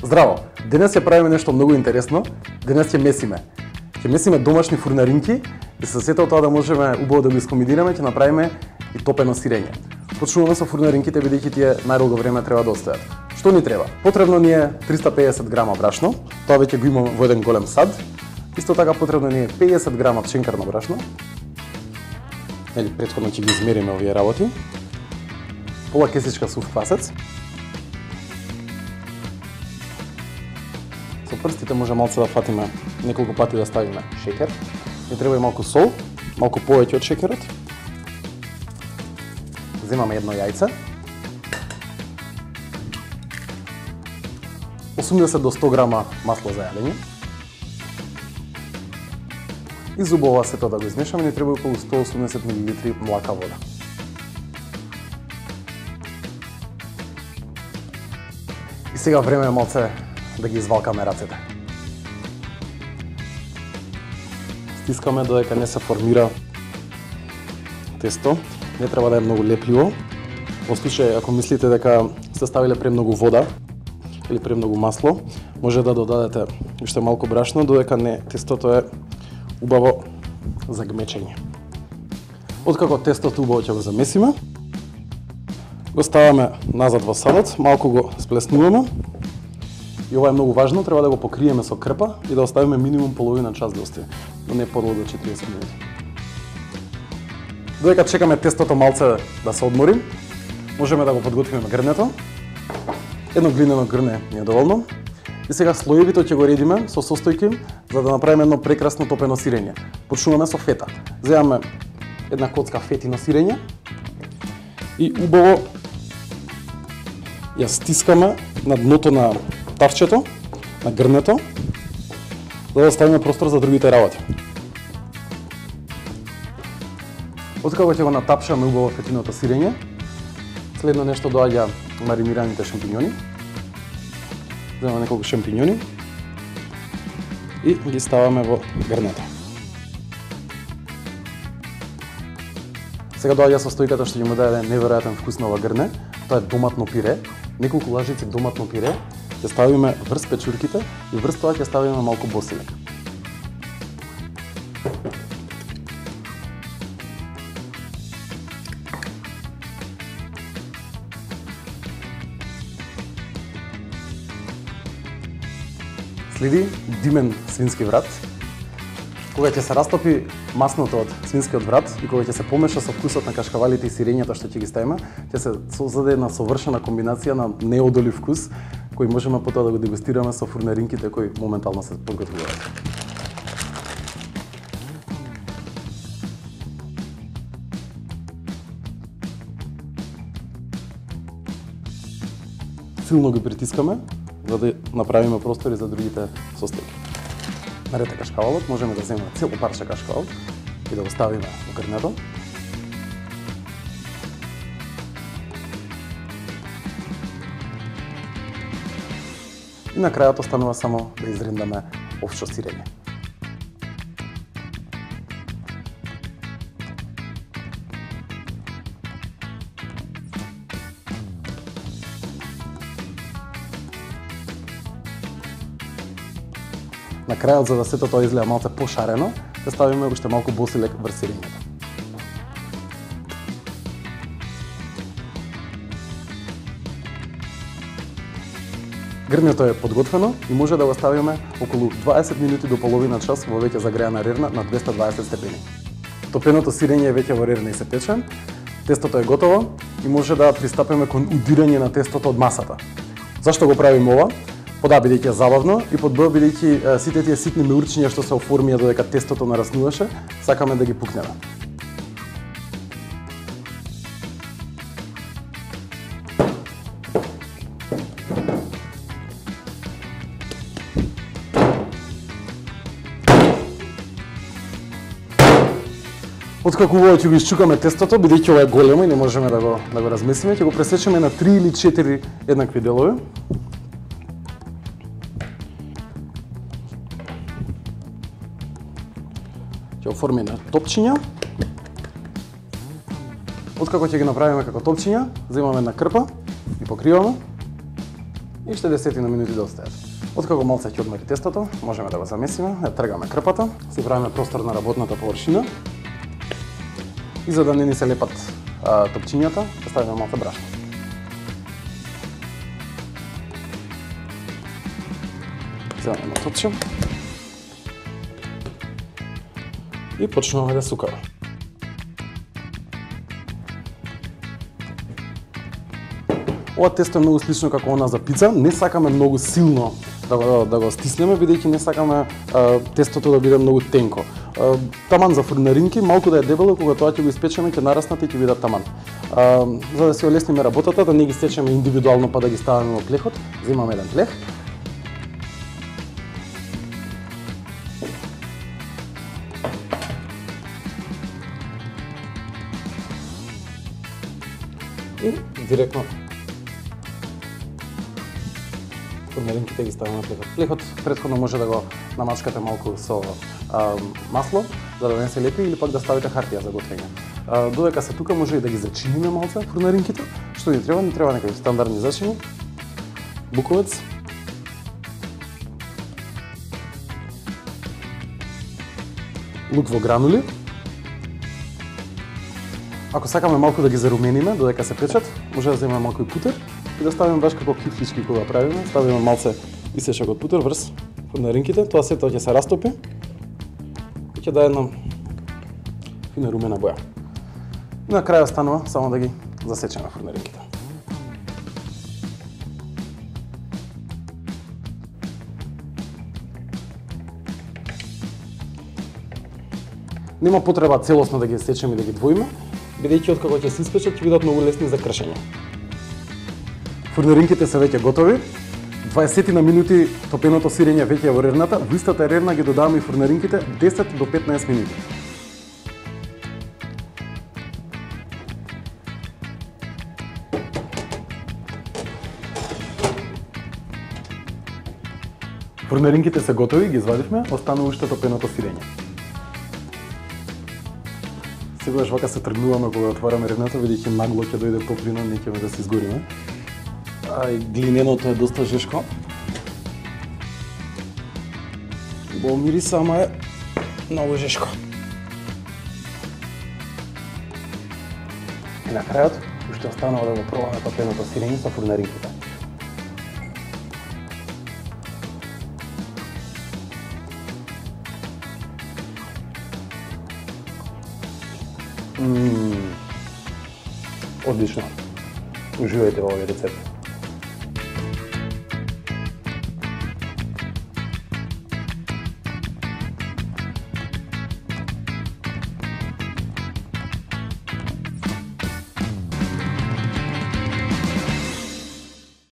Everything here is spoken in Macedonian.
Здраво! Денес ќе правиме нешто многу интересно. Денес ќе месиме. Ќе месиме домашни фурнаринки и со сето тоа да можеме убаво да го искомбинираме, ќе направиме и топено сирење. Почнуваме со фурнаринките бидејќи тие најдолго време треба да остојат. Што ни треба? Потребно ни е 350 грама брашно. Тоа веќе го имаме во еден голем сад. Исто така потребно ни е 50 грама пшенкарно брашно. Претходно ќе ги измериме овие работи. Пола кесичка сув квасец. Со прстите може малце да фатиме, неколку пати да ставиме шеќер. Ни треба и малку сол, малку повеќе од шеќерот. Земаме едно јајце. 80 до 100 грама масло за јадење. И зубова сето да го измешаме, ни треба околу 180 мл млака вода. И сега време е малце да ги извалкаме рацете. Стискаме додека не се формира тесто. Не треба да е многу лепливо. Во случај, ако мислите дека сте ставиле премногу вода или премногу масло, може да додадете уште малку брашно, додека тестото е убаво за гмечење. Откако тестото убаво ќе го замесиме, го ставаме назад во садот, малку го сплеснуваме. И ова е многу важно, треба да го покриеме со крпа и да оставиме минимум половина час да остане, но не подолго 40 минути. Додека чекаме тестото малце да се одмори, можеме да го подготвиме грнето. Едно глинено грне ни е доволно. И сега слоевито ќе го редиме со состојки за да направиме едно прекрасно топено сирење. Почнуваме со фета. Земаме една коцка фетино сирење и убаво ја стискаме на дното на тавчето, на грнето, за да оставиме простор за другите работи. Откако ќе го натапшаме убаво фетиното сирење, следно нешто доаѓа маринираните шампиньони. Земаме неколку шампиньони и ги ставаме во грнето. Сега доаѓа состојката што ќе му даде неверојатен вкус на ова грне. Тоа е доматно пире, неколку лажици доматно пире. Ќе ставиме врз печурките и врз тоа ќе ставиме малку босилек. Следи димен свински врат. Кога ќе се растопи масното од свинскиот врат и кога ќе се помеша со вкусот на кашкавалите и сирењата што ќе ги ставиме, ќе се создаде една совршена комбинација на неодолив вкус кој можеме потоа да го дегустираме со фурнаринките кои моментално се подготвуваат. Силно ги притискаме за да направиме простори за другите состојки. Наред кашкавалот, можеме да земеме цело парче кашкавал и да го ставиме во грнето. И на крајот останува само да изрендаме овчо сирење. На крајот, за да сето тоа изгледа малце пошарено, ќе ставиме уште малку босилек врз сирењето. Грнето е подготвено и може да го ставиме околу 20 минути до половина час во веќе загреана рерна на 220 степени. Топеното сирење е веќе во рерна и се пече. Тестото е готово и може да пристапиме кон удирање на тестото од масата. Зашто го правиме ова? Под А бидејќи е забавно и под Б бидејќи сите тие ситни меурчиња што се оформија додека тестото нараснуваше, сакаме да ги пукнеме. Откако убаво ќе го исчукаме тестото, бидејќи ова е големо и не можеме да го размесиме, ќе го пресечеме на 3 или 4 еднакви делови. Ќе оформиме топчиња. Откако ќе ги направиме како топчиња, земаме една крпа и покриваме и ще 10 на минути да остаат. Откако малце ќе одмери тестото, можеме да го замесиме, да тргаме крпата, си правиме простор на работната површина и за да не ни се лепат топчињата, ставиме малце брашно. Земаме топче и почнуваме да сукаме. Ова тесто е многу слично како она за пица, не сакаме многу силно да го стиснеме, бидејќи не сакаме тестото да биде многу тенко. Таман за фурнаринки, малку да е дебело, кога тоа ќе го испечеме, ќе нараснат и ќе бидат таман. За да си олесниме работата, да не ги стечеме индивидуално па да ги ставаме во плехот, земаме еден плех. И директно фурнаринките ги ставаме на плехот. Плехот претходно може да го намачкате малку со масло, за да не се лепи, или пак да ставите хартија за готвење. Додека се тука може и да ги зачиниме малце фурнаринките. Што ни треба? Ни треба некај стандардни зачини. Буковец. Лук во гранули. Ако сакаме малку да ги зарумениме додека се печат, може да земеме малку и путер и да ставиме баш како кифлички кога правиме. Ставиме малце исечак од путер врз фурнаринките, тоа сето ќе се растопи и ќе даде една фина румена боја. И на крај останува само да ги засечеме фурнаринките. Нема потреба целосно да ги сечеме и да ги двоиме, бидејќи откако ќе се испечат ќе бидат многу лесни за кршење. Фурнаринките се веќе готови. 20 на минути топеното сирење веќе е во рерната. Во истата рерна ги додаваме и фурнаринките 10 до 15 минути. Фурнаринките се готови, ги извадивме, останува уште топеното сирење. Сегаш вака се тргнуваме кога отвараме рерната, бидејќи нагло ќе дојде топлина, не ќе да се изгориме. И глиненото е доста жешко. Бо мириса, ама е многу жешко. И на крајот, уште останува да го пробаме топеното сирење со фурнаринките. Одлично. Уживајте во овој рецепт.